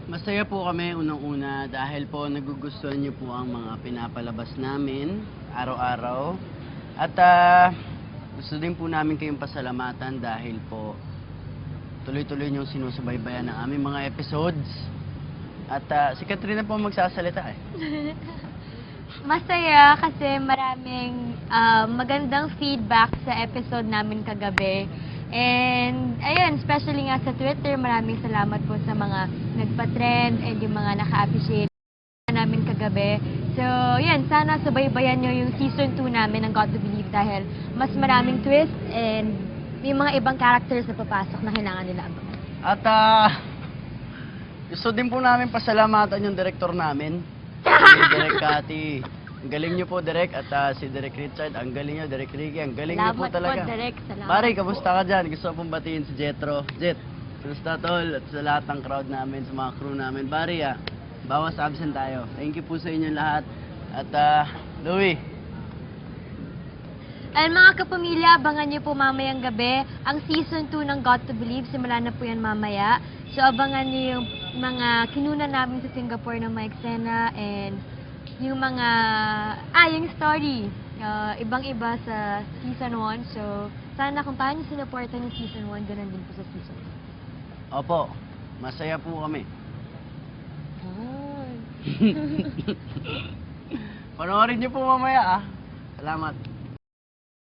Masaya po kami unang-una dahil po nagugustuhan niyo po ang mga pinapalabas namin araw-araw. At gusto din po namin kayong pasalamatan dahil po tuloy-tuloy niyong sinusubaybayan ang aming mga episodes. At si Katrina po magsasalita eh. Masaya kasi maraming magandang feedback sa episode namin kagabi. And ayun, especially nga sa Twitter, maraming salamat po sa mga nagpa-trend and yung mga naka-appreciate namin kagabi. So, yan, sana subaybayan nyo yung season 2 namin ng Got to Believe dahil mas maraming twist and may mga ibang characters na papasok na kailangan nila abangan. At gusto din po namin pasalamatan yung director namin, si Direk Cathy. Ang galing niyo po, Direk, at si Direk Richard, ang galing niyo, Direk Ricky, ang galing niyo po talaga. Salamat po, Direk. Salamat Pare, po. kamusta ka dyan? Gusto ko pong batiin si Jetro. Jet, kamusta tol? At sa lahat ng crowd namin, sa mga crew namin. Pare, bawas absent tayo. Thank you po sa inyo lahat. At Louie. And mga kapamilya, abangan niyo po mamayang gabi ang season 2 ng Got to Believe. Simula na po yan mamaya. So abangan niyo yung mga kinunan namin sa Singapore ng mga eksena and yung mga, yung story. Ibang-iba sa season 1. So sana kung paano niyo sinuportan yung season 1, ganun din po sa season 2. Opo, masaya po kami. Panoorin niyo po mamaya Salamat.